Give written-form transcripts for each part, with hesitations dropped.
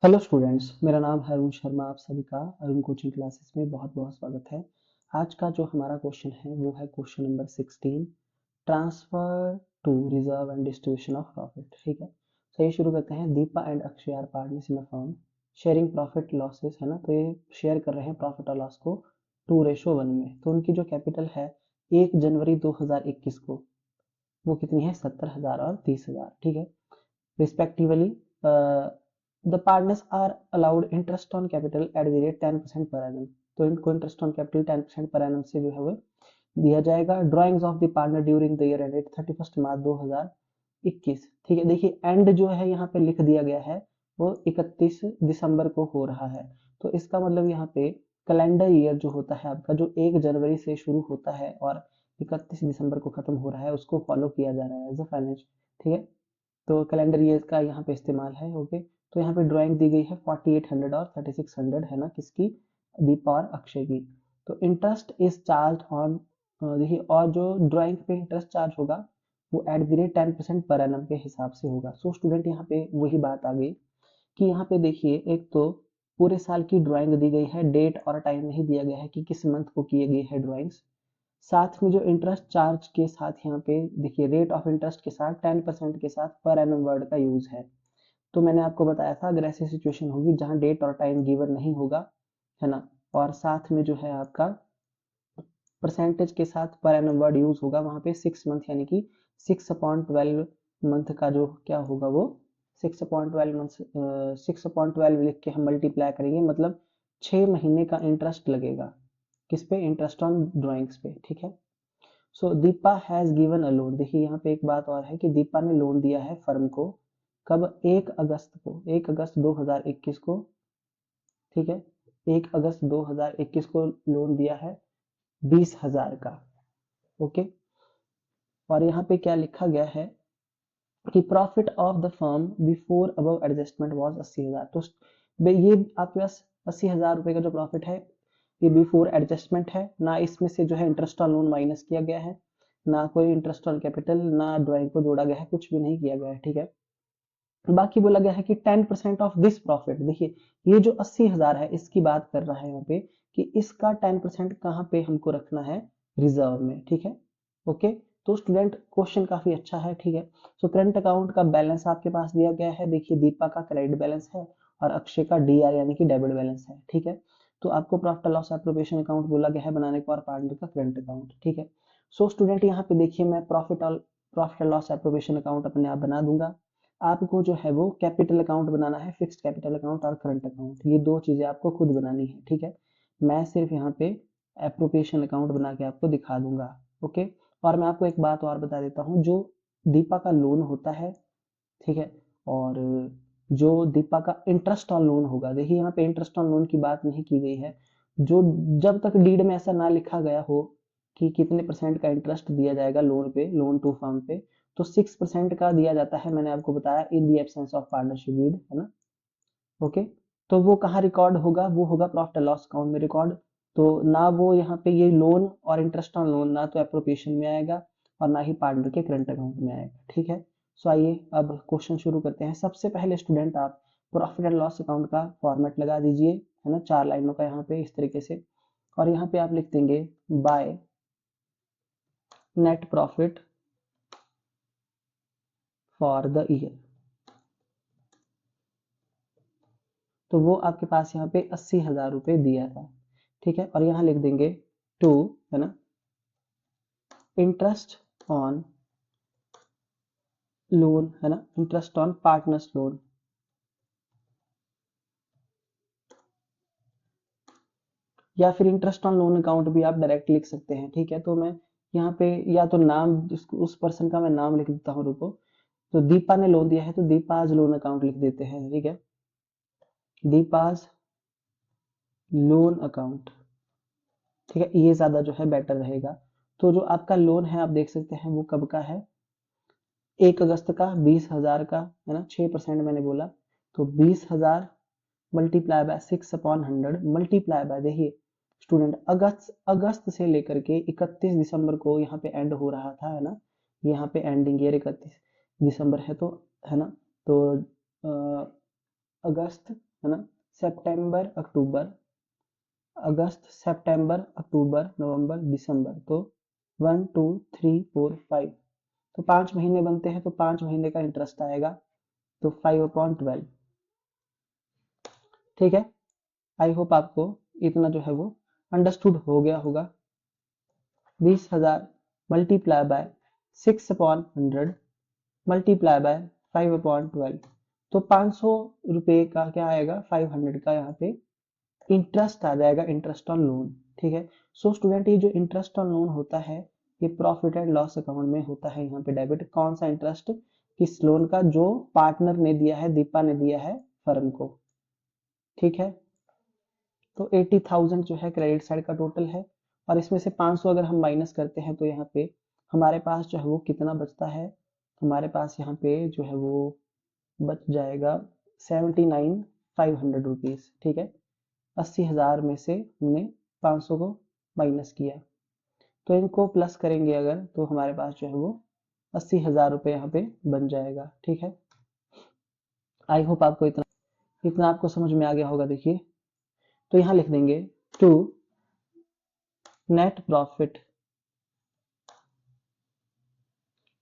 Hello students, मेरा नाम है अरुण शर्मा। आप सभी का अरुण कोचिंग क्लासेस में बहुत बहुत स्वागत है। आज का जो हमारा क्वेश्चन है वो है question number 16, transfer to reserve and distribution of profit. ठीक है, चलिए शुरू करते हैं। Deepa and Akshay are partners in a firm sharing profit losses, है ना। तो ये शेयर कर रहे हैं प्रॉफिट और लॉस को 2:1 में। तो उनकी जो कैपिटल है 1 जनवरी 2021 को वो कितनी है, 70,000 और 30,000। ठीक है, respectively the partners are allowed interest on capital at the rate 10% per annum. तो इनको interest on capital 10% per annum से जो है वो दिया जाएगा। Drawings of the partner during the year ended 31 मार्च 2021। ठीक है, देखिए एंड जो है यहाँ पे लिख दिया गया है वो 31 दिसंबर को हो रहा है। तो इसका मतलब यहाँ पे कैलेंडर ईयर जो होता है आपका, जो 1 जनवरी से शुरू होता है और 31 दिसंबर को खत्म हो रहा है, उसको फॉलो किया जा रहा है एज अ फाइनेंस। ठीक है, तो कैलेंडर ईयर का यहाँ पे इस्तेमाल है। ओके, तो यहाँ पे ड्राइंग दी गई है 4800 और 3600, है ना, किसकी, दीपा और अक्षय की। तो इंटरेस्ट इज चार्ज ऑन, देखिए, और जो ड्राइंग पे इंटरेस्ट चार्ज होगा वो eight the rate 10% per annum के हिसाब से होगा। सो स्टूडेंट, यहाँ पे वही बात आ गई कि यहाँ पे देखिए, एक तो पूरे साल की ड्राइंग दी गई है, डेट और टाइम नहीं दिया गया है कि किस मंथ को किए गए हैं ड्राइंग्स। साथ में जो इंटरेस्ट चार्ज के साथ यहाँ पे देखिए रेट ऑफ इंटरेस्ट के साथ 10% के साथ पर एनम वर्ड का यूज है। तो मैंने आपको बताया था, अगर ऐसी सिचुएशन होगी जहां डेट और टाइम गिवन नहीं होगा, है ना, और साथ में जो है आपका परसेंटेज के साथ पर एनम वर्ड यूज होगा, वहां पे 6 मंथ यानी कि 6/12 मंथ का जो क्या होगा वो 6/12 मंथ, 6/12 लिख के हम मल्टीप्लाई करेंगे, मतलब 6 महीने का इंटरेस्ट लगेगा। किस पे, इंटरेस्ट ऑन ड्राइंग्स पे। ठीक है, so Deepa has given a loan. देखिए यहाँ पे एक बात और है कि दीपा ने लोन दिया है फर्म को। कब, 1 अगस्त को, 1 अगस्त 2021 को। ठीक है, 1 अगस्त 2021 को लोन दिया है 20,000 का। ओके, और यहाँ पे क्या लिखा गया है कि profit of the firm before above adjustment was 80,000। तो ये आपके पास 80,000 रुपए का जो प्रॉफिट है ये बिफोर एडजस्टमेंट है ना, इसमें से जो है इंटरेस्ट ऑन लोन माइनस किया गया है, ना कोई इंटरेस्ट ऑन कैपिटल, ना ड्राइंग को जोड़ा गया है, कुछ भी नहीं किया गया है। ठीक है, बाकी बोला गया है कि 10% ऑफ दिस प्रॉफिट। देखिए, ये जो 80,000 है इसकी बात कर रहा है यहाँ पे कि इसका 10% कहाँ पे हमको रखना है, रिजर्व में। ठीक है, ओके। तो स्टूडेंट, क्वेश्चन काफी अच्छा है। ठीक है, सो करंट अकाउंट का बैलेंस आपके पास दिया गया है। देखिए, दीपा का क्रेडिट बैलेंस है और अक्षय का डीआर यानी कि डेबिट बैलेंस है। ठीक है, तो आपको प्रॉफिट लॉस एप्रोप्रिएशन अकाउंट बोला गया है बनाने को और पार्टनर का करंट अकाउंट। ठीक है, सो स्टूडेंट, यहाँ पे देखिए मैं प्रॉफिट लॉस एप्रोप्रिएशन अकाउंट अपने आप बना दूंगा। आपको जो है वो कैपिटल अकाउंट बनाना है, फिक्स्ड कैपिटल अकाउंट और करंट अकाउंट, ये दो चीजें आपको खुद बनानी है। ठीक है, मैं सिर्फ यहाँ पे एप्रोप्रिएशन अकाउंट बना के आपको दिखा दूंगा। ओके, और मैं आपको एक बात और बता देता हूँ, जो दीपा का लोन होता है, ठीक है, और जो दीपा का इंटरेस्ट ऑन लोन होगा, देखिए यहाँ पे इंटरेस्ट ऑन लोन की बात नहीं की गई है। जो, जब तक डीड में ऐसा ना लिखा गया हो कि कितने परसेंट का इंटरेस्ट दिया जाएगा लोन पे, लोन टू फर्म पे, तो 6% का दिया जाता है, मैंने आपको बताया, in the absence of partnership deed, है ना। ओके, तो वो कहाँ रिकॉर्ड होगा, वो होगा प्रॉफिट एंड लॉस अकाउंट में रिकॉर्ड। तो ना वो यहाँ पे ये लोन और इंटरेस्ट ऑन लोन ना तो एप्रोप्रिएशन में आएगा और ना ही पार्टनर के करंट अकाउंट में आएगा। ठीक है, सो आइए अब क्वेश्चन शुरू करते हैं। सबसे पहले स्टूडेंट, आप प्रॉफिट एंड लॉस अकाउंट का फॉर्मेट लगा दीजिए, है ना, 4 लाइनों का यहाँ पे इस तरीके से। और यहाँ पे आप लिख देंगे by net profit for the year. तो वो आपके पास यहाँ पे 80,000 रुपए दिया था। ठीक है, और यहाँ लिख देंगे टू, है ना, इंटरेस्ट ऑन लोन, है ना, इंटरेस्ट ऑन पार्टनर्स लोन। या फिर इंटरेस्ट ऑन लोन अकाउंट भी आप डायरेक्ट लिख सकते हैं। ठीक है, तो मैं यहाँ पे या तो नाम, उस पर्सन का मैं नाम लिख देता हूँ, रुको। तो दीपा ने लोन दिया है तो दीपाज लोन अकाउंट लिख देते हैं। ठीक है, दीपाज लोन अकाउंट। ठीक है, ये ज्यादा जो है बेटर रहेगा। तो जो आपका लोन है आप देख सकते हैं वो कब का है, 1 अगस्त का, 20,000 का, है ना, 6% मैंने बोला। तो 20,000 मल्टीप्लाई बाय 6/100 मल्टीप्लाई बाय, देखिए स्टूडेंट, अगस्त अगस्त से लेकर के 31 दिसंबर को यहाँ पे एंड हो रहा था, है ना, यहाँ पे एंडिंग ईयर 31 दिसंबर है, तो है ना, तो अगस्त है ना, सितंबर अक्टूबर अगस्त सितंबर अक्टूबर नवंबर दिसंबर, तो 1 2 3 4 5, तो 5 महीने बनते हैं, तो 5 महीने का इंटरेस्ट आएगा, तो 5/12। ठीक है, आई होप आपको इतना जो है वो अंडरस्टूड हो गया होगा। 20,000 मल्टीप्लाई बाय 6/100 मल्टीप्लाई बाय 5/12, तो 500 रुपये का क्या आएगा, 500 का यहाँ पे इंटरेस्ट आ जाएगा, इंटरेस्ट ऑन लोन। ठीक है, सो स्टूडेंट ये जो इंटरेस्ट ऑन लोन होता है ये प्रॉफिट एंड लॉस अकाउंट में होता है, यहाँ पे डेबिट। कौन सा इंटरेस्ट, किस लोन का, जो पार्टनर ने दिया है, दीपा ने दिया है फर्म को। ठीक है, तो 80,000 जो है क्रेडिट साइड का टोटल है, और इसमें से 500 अगर हम माइनस करते हैं तो यहाँ पे हमारे पास जो है वो कितना बचता है, हमारे पास यहाँ पे जो है वो बच जाएगा 79,500 रुपीज। ठीक है, 80,000 में से हमने 500 को माइनस किया, तो इनको प्लस करेंगे अगर, तो हमारे पास जो है वो 80,000 रुपये यहाँ पे बन जाएगा। ठीक है, आई होप आपको इतना इतना आपको समझ में आ गया होगा। देखिए, तो यहाँ लिख देंगे to net profit,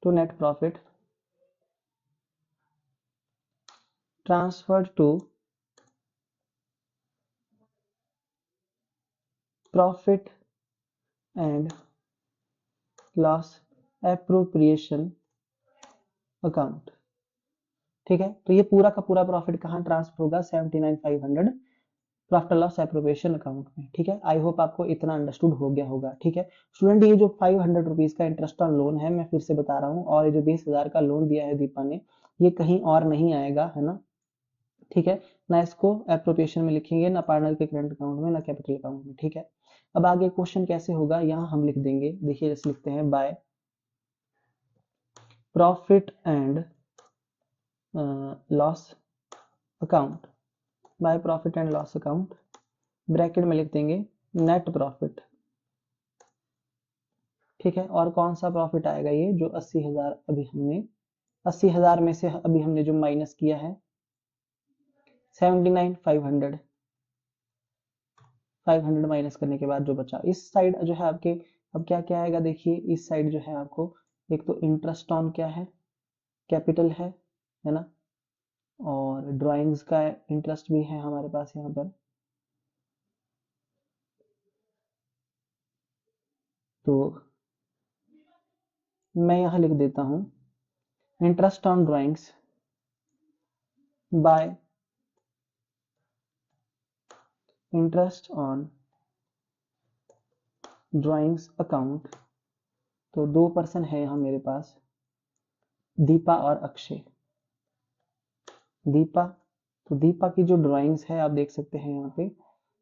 to net profit transferred to profit and loss appropriation account. ठीक है, तो ये पूरा का पूरा प्रॉफिट कहाँ ट्रांसफर होगा, 79,500 प्रॉफिट लॉस एप्रोप्रिएशन अकाउंट में। ठीक है, आई होप आपको इतना अंडरस्टूड हो गया होगा। ठीक है स्टूडेंट, ये जो 500 रुपीज का इंटरेस्ट ऑन लोन है, मैं फिर से बता रहा हूँ, और ये जो 20,000 का लोन दिया है दीपा ने, ये कहीं और नहीं आएगा, है ना। ठीक है, ना इसको एप्रोप्रिएशन में लिखेंगे, ना पार्टनर के करंट अकाउंट में, ना कैपिटल अकाउंट में। ठीक है, अब आगे क्वेश्चन कैसे होगा, यहाँ हम लिख देंगे, देखिए जैसे लिखते हैं by profit and loss account, by profit and loss account, bracket में लिख देंगे नेट प्रॉफिट। ठीक है, और कौन सा प्रॉफिट आएगा, ये जो 80,000 अभी हमने 80,000 में से अभी हमने जो माइनस किया है 79,500, 500 माइनस करने के बाद जो बचा, इस साइड जो है आपके, अब क्या क्या आएगा देखिए, इस साइड जो है आपको एक तो इंटरेस्ट ऑन क्या है, कैपिटल है ना, और ड्राइंग्स का इंटरेस्ट भी है हमारे पास यहाँ पर, तो मैं यहाँ लिख देता हूँ interest on drawings bye interest on drawings account. तो 2 पर्सन है यहाँ मेरे पास, दीपा और अक्षय। दीपा, तो दीपा की जो ड्राइंग्स है आप देख सकते हैं यहाँ पे,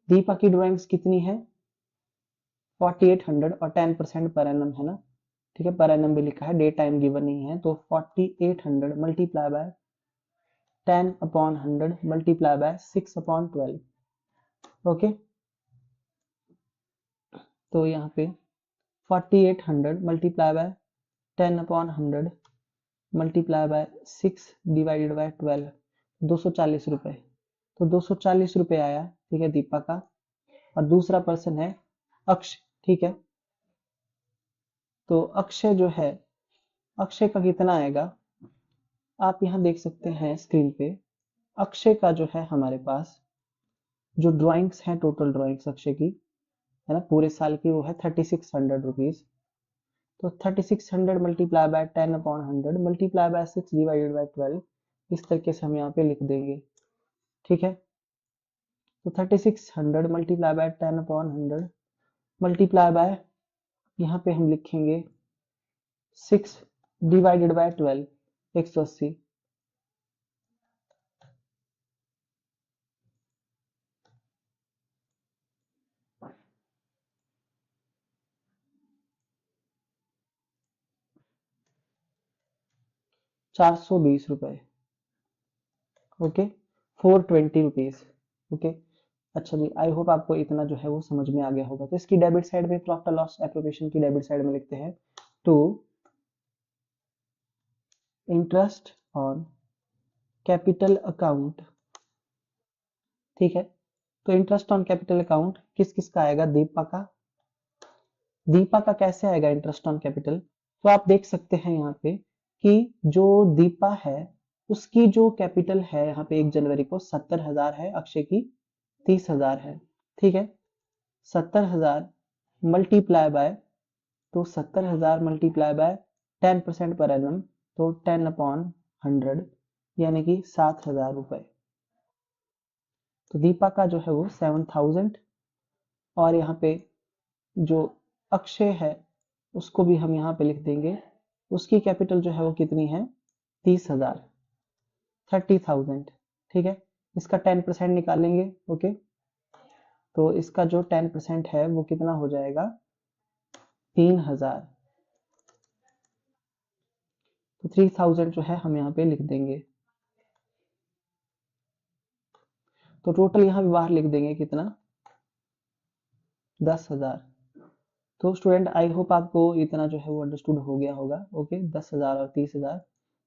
दीपा की ड्राइंग्स कितनी है 4800, और 10% पर एनम है ना। ठीक है, पर एनम भी लिखा है, डे टाइम गिवन नहीं है, तो 4800 multiply by 10/100 multiply by 6/12। Okay, तो यहाँ पे 4800 multiply by 10/100 multiply by 6 divided by 12, 240 रुपए, तो 240 रुपए आया। ठीक है, दीपा का, और दूसरा पर्सन है अक्षय। ठीक है, तो अक्षय जो है, अक्षय का कितना आएगा, आप यहाँ देख सकते हैं स्क्रीन पे, अक्षय का जो है हमारे पास जो ड्राइंग्स हैं, टोटल ड्राइंग्स अक्षय की, है ना, पूरे साल की, वो है 3600 रुपीज। तो 3600 multiply by 10/100 multiply by 6 divided by 12, इस तरीके से हम यहाँ पे लिख देंगे। ठीक है, तो 3600 मल्टीप्लाई बाय 10/100 मल्टीप्लाई बाय, यहाँ पे हम लिखेंगे 6 डिवाइडेड बाय 12, 180। 420 रुपए। Okay, 420 rupees. ओके, अच्छा जी, आई होप आपको इतना जो है वो समझ में आ गया होगा। तो इसकी डेबिट साइड में, प्रॉफिट लॉस एप्रोप्रिएशन की डेबिट साइड में लिखते हैं to interest on capital account ठीक है। तो इंटरेस्ट ऑन कैपिटल अकाउंट किस किस का आएगा? दीपा का। दीपा का कैसे आएगा इंटरेस्ट ऑन कैपिटल? तो आप देख सकते हैं यहाँ पे कि जो दीपा है उसकी जो कैपिटल है यहाँ पे 1 जनवरी को 70,000 है, अक्षय की 30,000 है। ठीक है, 70,000 मल्टीप्लाई बाय, तो 70,000 मल्टीप्लाई बाय 10% पर एनम, तो 10/100 यानी कि 7,000 रुपए। तो दीपा का जो है वो 7,000, और यहाँ पे जो अक्षय है उसको भी हम यहाँ पे लिख देंगे, उसकी कैपिटल जो है वो कितनी है? 30,000, 30,000। ठीक है, इसका 10% निकालेंगे। ओके, तो इसका जो 10% है वो कितना हो जाएगा? 3,000। तो 3,000 जो है हम यहाँ पे लिख देंगे। तो टोटल यहाँ भी बाहर लिख देंगे कितना? 10,000। तो स्टूडेंट आई होप आपको इतना जो है वो अंडरस्टूड हो गया होगा। ओके, 10,000 और 30,000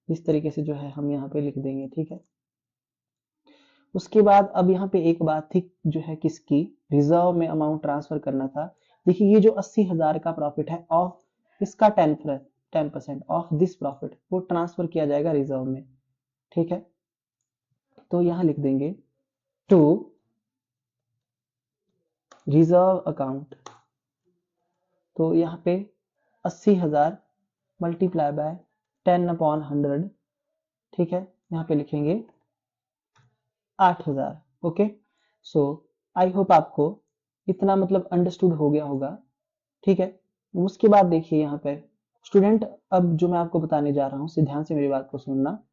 इस तरीके से जो है हम यहाँ पे लिख देंगे। ठीक है, उसके बाद अब यहाँ पे एक बात थी जो है किसकी, रिजर्व में अमाउंट ट्रांसफर करना था। देखिए ये जो 80,000 का प्रॉफिट है ऑफ इसका 10% ऑफ दिस प्रॉफिट वो ट्रांसफर किया जाएगा रिजर्व में। ठीक है, तो यहाँ लिख देंगे टू रिजर्व अकाउंट। तो यहाँ पे 80,000 मल्टीप्लाई बाय 10/100। ठीक है, यहाँ पे लिखेंगे 8,000। ओके, सो आई होप आपको इतना मतलब अंडरस्टूड हो गया होगा। ठीक है, उसके बाद देखिए यहाँ पे स्टूडेंट, अब जो मैं आपको बताने जा रहा हूँ ध्यान से मेरी बात को सुनना।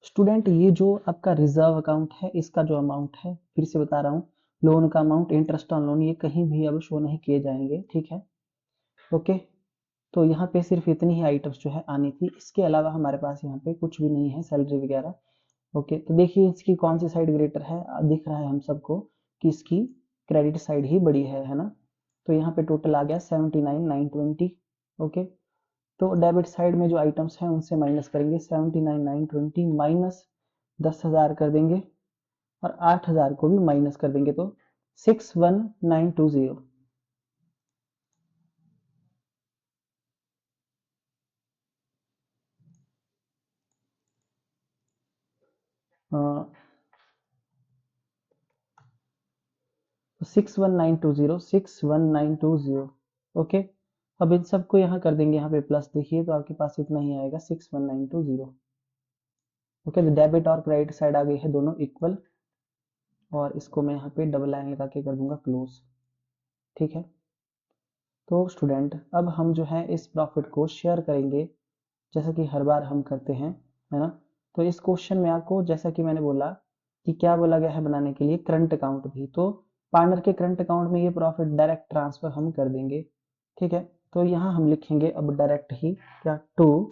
स्टूडेंट ये जो आपका रिजर्व अकाउंट है इसका जो अमाउंट है, फिर से बता रहा हूँ, लोन का अमाउंट, इंटरेस्ट ऑन लोन, ये कहीं भी अब शो नहीं किए जाएंगे। ठीक है, ओके। तो यहाँ पे सिर्फ इतनी ही आइटम्स जो है आनी थी, इसके अलावा हमारे पास यहाँ पे कुछ भी नहीं है, सैलरी वगैरह। ओके, तो देखिए इसकी कौन सी साइड ग्रेटर है, दिख रहा है हम सबको कि इसकी क्रेडिट साइड ही बड़ी है ना। तो यहाँ पे टोटल आ गया 79,920। ओके, तो डेबिट साइड में जो आइटम्स हैं उनसे माइनस करेंगे, 79,920 माइनस 10,000 कर देंगे, और 8,000 को भी माइनस कर देंगे, तो 61,920। तो 61,920 ओके। अब इन सबको यहाँ कर देंगे, यहाँ पे प्लस देखिए तो आपके पास इतना ही आएगा 61,920। ओके, तो डेबिट और क्रेडिट साइड आ गई है दोनों इक्वल, और इसको मैं यहाँ पे डबल लाइन लगा के कर दूंगा क्लोज। ठीक है, तो स्टूडेंट अब हम जो है इस प्रॉफिट को शेयर करेंगे जैसा कि हर बार हम करते हैं, है ना। तो इस क्वेश्चन में आपको जैसा कि मैंने बोला कि क्या बोला गया है बनाने के लिए, करंट अकाउंट भी, तो पार्टनर के करंट अकाउंट में ये प्रॉफिट डायरेक्ट ट्रांसफर हम कर देंगे। ठीक है, तो यहाँ हम लिखेंगे अब डायरेक्ट ही क्या, to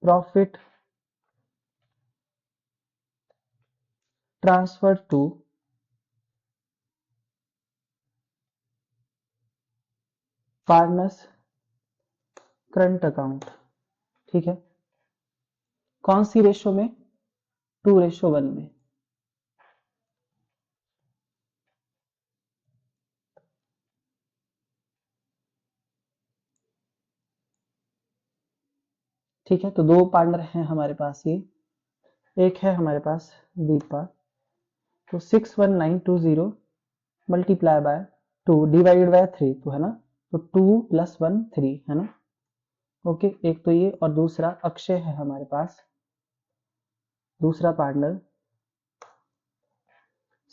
profit transfer to partners current account. ठीक है, कौन सी रेशो में? 2:1 में। ठीक है, तो दो पार्टनर हैं हमारे पास, ये एक है हमारे पास दीपा, तो 61,920 मल्टीप्लाई बाय 2 डिवाइडेड बाय 3, तो है ना, तो 2 + 1 3 है ना। ओके, एक तो ये, और दूसरा अक्षय है हमारे पास, दूसरा partner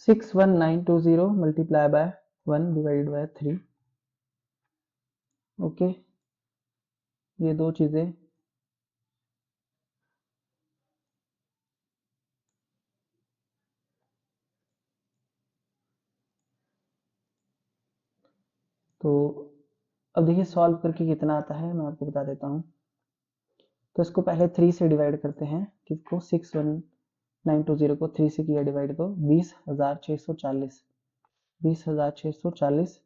61,920 multiply by 1 divided by 3। Okay, ये दो चीजें, तो अब देखिए सॉल्व करके कितना आता है मैं आपको बता देता हूँ। तो इसको पहले 3 से डिवाइड करते हैं, किसको, 61,920 को 3 से किया डिवाइड, तो 20,640, 20,640।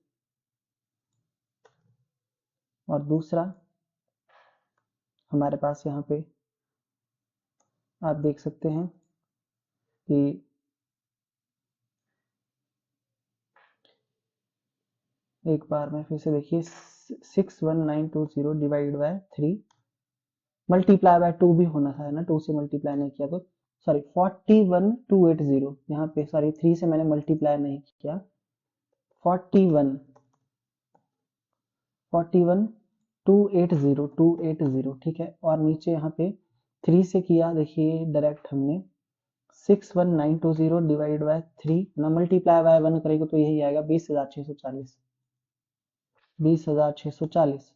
और दूसरा हमारे पास यहाँ पे आप देख सकते हैं कि एक बार में फिर से देखिए 61920 डिवाइड बाय 3 मल्टीप्लाई बाय 2 भी होना था, है ना, 2 से मल्टीप्लाई नहीं किया तो सॉरी 41280, यहाँ पे सॉरी 3 से मैंने मल्टीप्लाई नहीं किया, 41 280 ठीक है। और नीचे यहाँ पे 3 से किया, देखिए डायरेक्ट हमने 61920 डिवाइड बाय 3 ना, मल्टीप्लाई बाय 1 करेंगे तो यही आएगा 20,640, 20,640।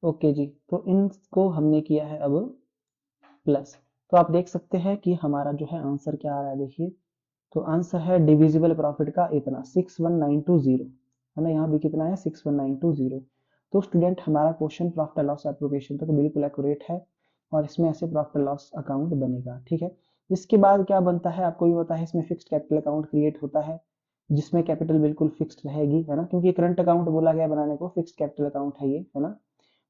ओके जी, तो इनको हमने किया है अब प्लस। तो आप देख सकते हैं कि हमारा जो है आंसर क्या आ रहा है, देखिए तो आंसर है डिविजिबल प्रॉफिट का इतना 61920, है ना, यहाँ भी कितना है 61920। तो स्टूडेंट हमारा question profit and loss appropriation तक बिल्कुल एक्यूरेट है और इसमें ऐसे प्रॉफिट एंड लॉस अकाउंट बनेगा, ठीक है। इसके बाद क्या बनता है आपको भी पता है, इसमें फिक्स्ड कैपिटल अकाउंट क्रिएट होता है जिसमें कैपिटल बिल्कुल फिक्स्ड रहेगी, है ना, क्योंकि करंट अकाउंट बोला गया बनाने को, फिक्स्ड कैपिटल अकाउंट है ये, है ना।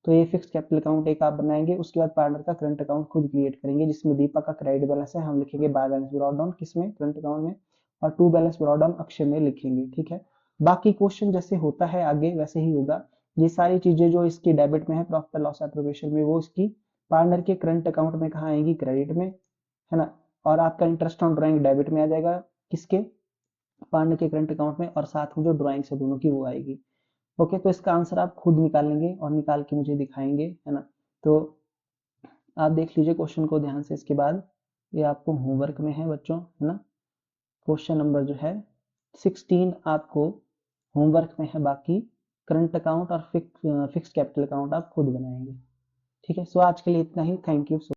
तो ये फिक्स्ड कैपिटल अकाउंट एक आप बनाएंगे, उसके बाद पार्टनर का करंट अकाउंट खुद क्रिएट करेंगे जिसमें दीपक का क्रेडिट बैलेंस है, हम लिखेंगे बाय बैलेंस ब्रॉट डाउन किसमें, करंट अकाउंट में, और to balance brought down Akshay में लिखेंगे, ठीक है। बाकी क्वेश्चन जैसे होता है आगे वैसे ही होगा, ये सारी चीजें जो इसकी डेबिट में है प्रॉफिट लॉस एप्रोप्रिएशन में, वो इसकी पार्टनर के करंट अकाउंट में कहाँ आएगी, क्रेडिट में, है ना। और आपका इंटरेस्ट ऑन ड्राइंग डेबिट में आ जाएगा, किसके, पार्टनर के करंट अकाउंट में, और साथ में जो ड्राइंग है दोनों की वो आएगी। ओके, तो इसका आंसर आप खुद निकालेंगे और निकाल के मुझे दिखाएंगे, है ना। तो आप देख लीजिए क्वेश्चन को ध्यान से, इसके बाद ये आपको होमवर्क में है बच्चों, है ना। क्वेश्चन नंबर जो है 16 आपको होमवर्क में है, बाकी करंट अकाउंट और फिक्स कैपिटल अकाउंट आप खुद बनाएंगे, ठीक है। सो आज के लिए इतना ही, थैंक यू।